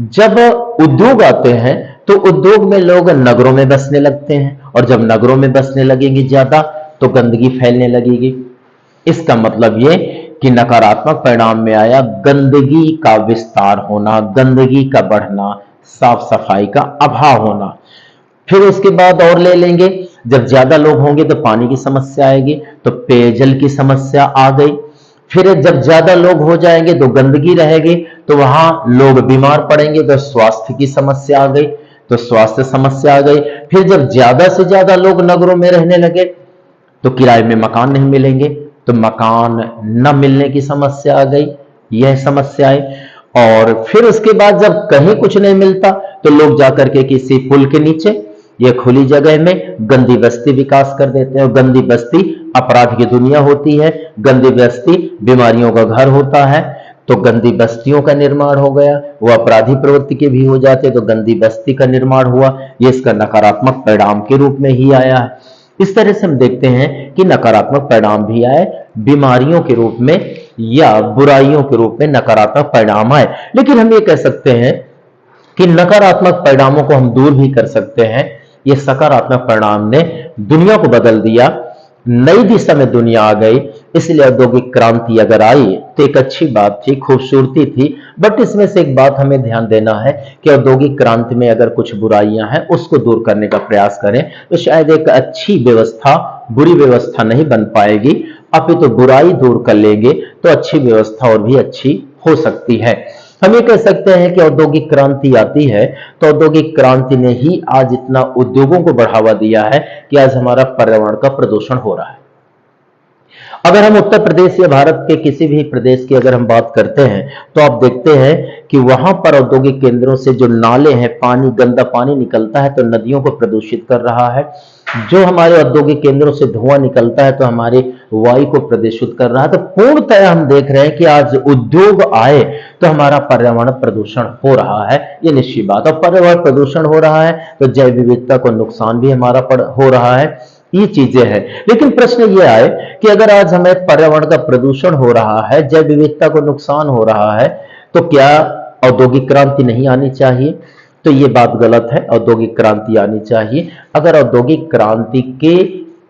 जब उद्योग आते हैं तो उद्योग में लोग नगरों में बसने लगते हैं, और जब नगरों में बसने लगेंगे ज्यादा तो गंदगी फैलने लगेगी। इसका मतलब ये कि नकारात्मक परिणाम में आया गंदगी का विस्तार होना, गंदगी का बढ़ना, साफ सफाई का अभाव होना। फिर उसके बाद और ले लेंगे, जब ज्यादा लोग होंगे तो पानी की समस्या आएगी, तो पेयजल की समस्या आ गई। फिर जब ज्यादा लोग हो जाएंगे तो गंदगी रहेगी, तो वहां लोग बीमार पड़ेंगे, तो स्वास्थ्य की समस्या आ गई, तो स्वास्थ्य समस्या आ गई। फिर जब ज्यादा से ज्यादा लोग नगरों में रहने लगे तो किराए में मकान नहीं मिलेंगे, तो मकान न मिलने की समस्या आ गई, यह समस्याएं। और फिर उसके बाद जब कहीं कुछ नहीं मिलता तो लोग जाकर के किसी पुल के नीचे या खुली जगह में गंदी बस्ती विकास कर देते हैं, और गंदी बस्ती अपराध की दुनिया होती है, गंदी बस्ती बीमारियों का घर होता है। तो गंदी बस्तियों का निर्माण हो गया, वो अपराधी प्रवृत्ति के भी हो जाते, तो गंदी बस्ती का निर्माण हुआ, ये इसका नकारात्मक परिणाम के रूप में ही आया है। इस तरह से हम देखते हैं कि नकारात्मक परिणाम भी आए, बीमारियों के रूप में या बुराइयों के रूप में नकारात्मक परिणाम आए। लेकिन हम ये कह सकते हैं कि नकारात्मक परिणामों को हम दूर भी कर सकते हैं। ये सकारात्मक परिणाम ने दुनिया को बदल दिया, नई दिशा में दुनिया आ गई। इसलिए औद्योगिक क्रांति अगर आई तो एक अच्छी बात थी, खूबसूरती थी। बट इसमें से एक बात हमें ध्यान देना है कि औद्योगिक क्रांति में अगर कुछ बुराइयां हैं उसको दूर करने का प्रयास करें तो शायद एक अच्छी व्यवस्था बुरी व्यवस्था नहीं बन पाएगी। अपितु तो बुराई दूर कर लेंगे तो अच्छी व्यवस्था और भी अच्छी हो सकती है। हम ये कह सकते हैं कि औद्योगिक क्रांति आती है तो औद्योगिक क्रांति ने ही आज इतना उद्योगों को बढ़ावा दिया है कि आज हमारा पर्यावरण का प्रदूषण हो रहा है। अगर हम उत्तर प्रदेश या भारत के किसी भी प्रदेश की अगर हम बात करते हैं तो आप देखते हैं कि वहां पर औद्योगिक केंद्रों से जो नाले हैं, पानी, गंदा पानी निकलता है तो नदियों को प्रदूषित कर रहा है। जो हमारे औद्योगिक केंद्रों से धुआं निकलता है तो हमारे वायु को प्रदूषित कर रहा है। तो पूर्णतः हम देख रहे हैं कि आज उद्योग आए तो हमारा पर्यावरण प्रदूषण हो रहा है, ये निश्चित बात। और पर्यावरण प्रदूषण हो रहा है तो जैव विविधता को नुकसान भी हमारा हो रहा है, ये चीजें हैं। लेकिन प्रश्न ये आए कि अगर आज हमें पर्यावरण का प्रदूषण हो रहा है, जैव विविधता को नुकसान हो रहा है, तो क्या औद्योगिक क्रांति नहीं आनी चाहिए? तो ये बात गलत है, औद्योगिक क्रांति आनी चाहिए। अगर औद्योगिक क्रांति के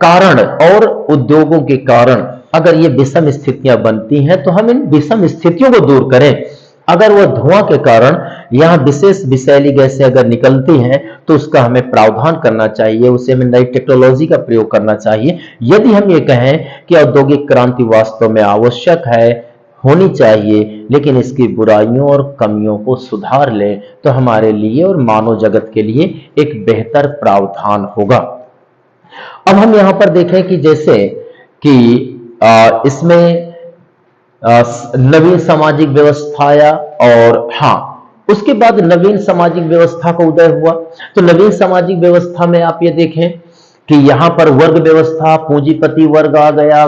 कारण और उद्योगों के कारण अगर ये विषम स्थितियां बनती हैं तो हम इन विषम स्थितियों को दूर करें। अगर वह धुआं के कारण यहाँ विशेष विषैली गैसें अगर निकलती हैं तो उसका हमें प्रावधान करना चाहिए, उसे हमें नई टेक्नोलॉजी का प्रयोग करना चाहिए। यदि हम ये कहें कि औद्योगिक क्रांति वास्तव में आवश्यक है, होनी चाहिए, लेकिन इसकी बुराइयों और कमियों को सुधार ले तो हमारे लिए और मानव जगत के लिए एक बेहतर प्रावधान होगा। अब हम यहां पर देखें कि जैसे कि इसमें नवीन सामाजिक व्यवस्थाया और हाँ, उसके बाद नवीन सामाजिक व्यवस्था का उदय हुआ। तो नवीन सामाजिक व्यवस्था में आप ये देखें कि यहां पर वर्ग व्यवस्था, पूंजीपति वर्ग आ गया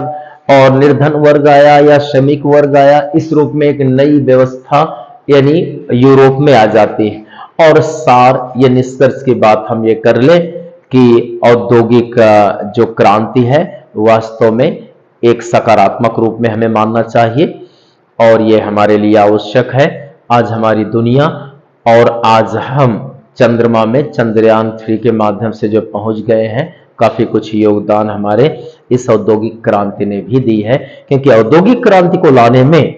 और निर्धन वर्ग आया या श्रमिक वर्ग आया। इस रूप में एक नई व्यवस्था यानी यूरोप में आ जाती है। और सार या निष्कर्ष की बात हम ये कर ले कि औद्योगिक जो क्रांति है वास्तव में एक सकारात्मक रूप में हमें मानना चाहिए और ये हमारे लिए आवश्यक है। आज हमारी दुनिया और आज हम चंद्रमा में चंद्रयान-3 के माध्यम से जो पहुंच गए हैं, काफी कुछ योगदान हमारे इस औद्योगिक क्रांति ने भी दी है, क्योंकि औद्योगिक क्रांति को लाने में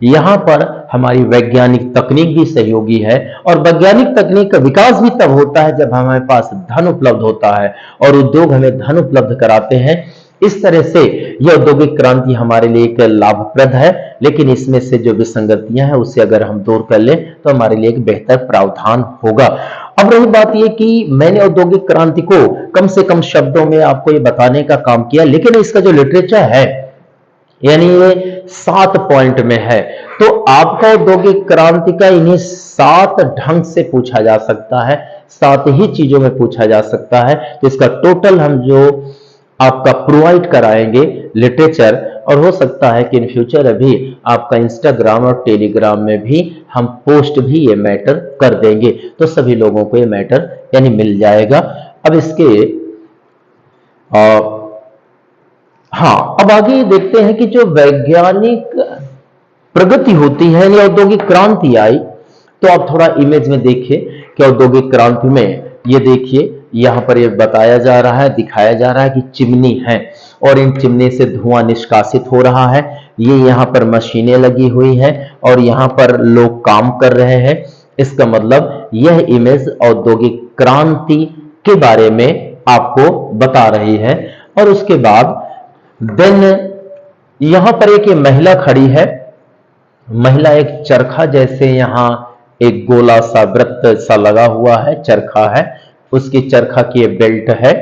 यहां पर हमारी वैज्ञानिक तकनीक भी सहयोगी है। और वैज्ञानिक तकनीक का विकास भी तब होता है जब हमारे पास धन उपलब्ध होता है और उद्योग हमें धन उपलब्ध कराते हैं। इस तरह से यह औद्योगिक क्रांति हमारे लिए एक लाभप्रद है, लेकिन इसमें से जो विसंगतियां हैं उसे अगर हम दूर कर लें तो हमारे लिए एक बेहतर प्रावधान होगा। अब रही बात यह कि मैंने औद्योगिक क्रांति को कम से कम शब्दों में आपको ये बताने का काम किया, लेकिन इसका जो लिटरेचर है यानी ये 7 पॉइंट में है। तो आपका औद्योगिक क्रांति का इन्हीं 7 ढंग से पूछा जा सकता है, 7 ही चीजों में पूछा जा सकता है। तो इसका टोटल हम जो आपका प्रोवाइड कराएंगे लिटरेचर, और हो सकता है कि इन फ्यूचर अभी आपका इंस्टाग्राम और टेलीग्राम में भी हम पोस्ट भी ये मैटर कर देंगे, तो सभी लोगों को ये मैटर यानी मिल जाएगा। अब इसके हाँ, अब आगे देखते हैं कि जो वैज्ञानिक प्रगति होती है यानी औद्योगिक क्रांति आई, तो आप थोड़ा इमेज में देखिए कि औद्योगिक क्रांति में ये देखिए यहां पर ये बताया जा रहा है, दिखाया जा रहा है कि चिमनी है और इन चिमनी से धुआं निष्कासित हो रहा है। ये यहाँ पर मशीनें लगी हुई है और यहाँ पर लोग काम कर रहे हैं। इसका मतलब यह इमेज औद्योगिक क्रांति के बारे में आपको बता रही है। और उसके बाद देन यहां पर एक महिला खड़ी है। महिला एक चरखा जैसे यहां एक गोला सा वृत्त सा लगा हुआ है, चरखा है, उसकी चरखा की ये बेल्ट है।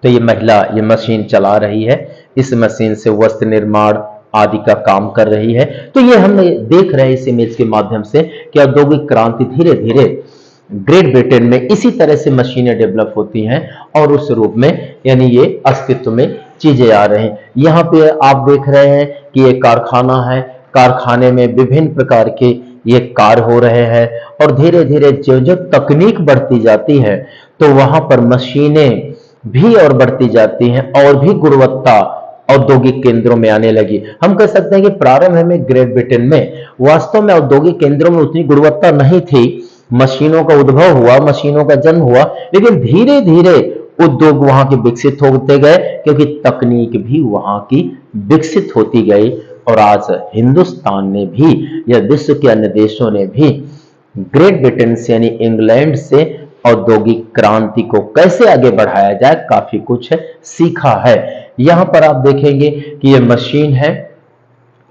तो ये महिला ये मशीन चला रही है, इस मशीन से वस्त्र निर्माण आदि का काम कर रही है। तो ये हम देख रहे हैं इस इमेज के माध्यम से कि औद्योगिक क्रांति धीरे धीरे ग्रेट ब्रिटेन में इसी तरह से मशीनें डेवलप होती हैं और उस रूप में यानी ये अस्तित्व में चीजें आ रही हैं। यहाँ पे आप देख रहे हैं कि ये कारखाना है, कारखाने में विभिन्न प्रकार के ये कार्य हो रहे हैं और धीरे धीरे जो जो तकनीक बढ़ती जाती है तो वहां पर मशीनें भी और बढ़ती जाती हैं और भी गुणवत्ता औद्योगिक केंद्रों में आने लगी। हम कह सकते हैं कि प्रारंभ में ग्रेट ब्रिटेन में वास्तव में औद्योगिक केंद्रों में उतनी गुणवत्ता नहीं थी। मशीनों का उद्भव हुआ, मशीनों का जन्म हुआ, लेकिन धीरे धीरे उद्योग वहां के विकसित होते गए क्योंकि तकनीक भी वहां की विकसित होती गई। और आज हिंदुस्तान ने भी या विश्व के अन्य देशों ने भी ग्रेट ब्रिटेन से यानी इंग्लैंड से औद्योगिक क्रांति को कैसे आगे बढ़ाया जाए काफी कुछ सीखा है। यहां पर आप देखेंगे कि ये मशीन है,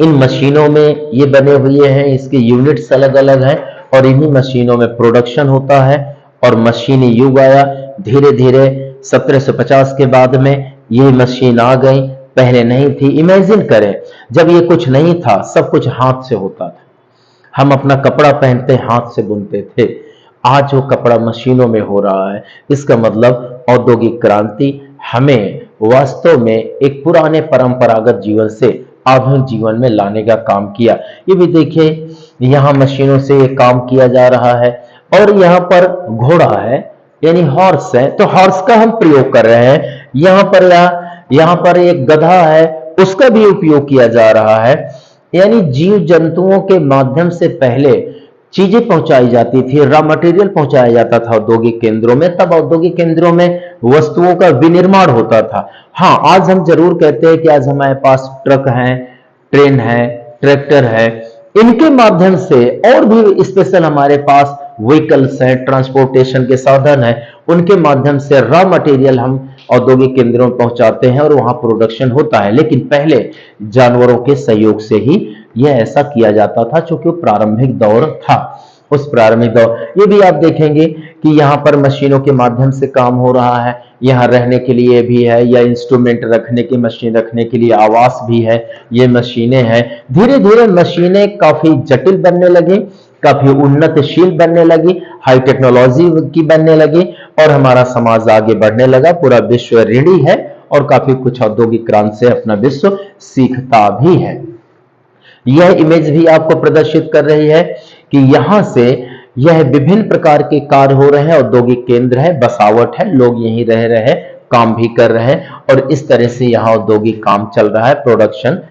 इन मशीनों में ये बने हुए हैं, इसके यूनिट्स अलग अलग हैं और इन्हीं मशीनों में प्रोडक्शन होता है। और मशीनी युग आया, धीरे धीरे 1750 के बाद में ये मशीन आ गई, पहले नहीं थी। इमेजिन करें जब ये कुछ नहीं था, सब कुछ हाथ से होता था, हम अपना कपड़ा पहनते हाथ से बुनते थे, आज वो कपड़ा मशीनों में हो रहा है। इसका मतलब औद्योगिक क्रांति हमें वास्तव में एक पुराने परंपरागत जीवन से आधुनिक जीवन में लाने का काम किया। ये भी देखिए यहाँ मशीनों से ये काम किया जा रहा है और यहाँ पर घोड़ा है यानी हॉर्स है, तो हॉर्स का हम प्रयोग कर रहे हैं। यहाँ पर एक गधा है, उसका भी उपयोग किया जा रहा है। यानी जीव जंतुओं के माध्यम से पहले चीजें पहुंचाई जाती थी, रॉ मटेरियल पहुंचाया जाता था औद्योगिक केंद्रों में, तब औद्योगिक केंद्रों में वस्तुओं का विनिर्माण होता था। हाँ, आज हम जरूर कहते हैं कि आज हमारे पास ट्रक है, ट्रेन है, ट्रैक्टर है, इनके माध्यम से और भी स्पेशल हमारे पास व्हीकल्स हैं, ट्रांसपोर्टेशन के साधन है, उनके माध्यम से रॉ मटेरियल हम औद्योगिक केंद्रों में पहुंचाते हैं और वहां प्रोडक्शन होता है। लेकिन पहले जानवरों के सहयोग से ही यह ऐसा किया जाता था क्योंकि प्रारंभिक दौर था। उस प्रारंभिक दौर ये भी आप देखेंगे कि यहाँ पर मशीनों के माध्यम से काम हो रहा है, यहाँ रहने के लिए भी है या इंस्ट्रूमेंट रखने की मशीन रखने के लिए आवास भी है, ये मशीनें हैं। धीरे धीरे मशीनें काफी जटिल बनने लगी, काफी उन्नतशील बनने लगी, हाई टेक्नोलॉजी की बनने लगी और हमारा समाज आगे बढ़ने लगा। पूरा विश्व ऋणी है और काफी कुछ औद्योगिक क्रांति से अपना विश्व सीखता भी है। यह इमेज भी आपको प्रदर्शित कर रही है कि यहां से यह विभिन्न प्रकार के कार्य हो रहे हैं, औद्योगिक केंद्र है, बसावट है, लोग यहीं रह रहे हैं, काम भी कर रहे हैं और इस तरह से यहां औद्योगिक काम चल रहा है, प्रोडक्शन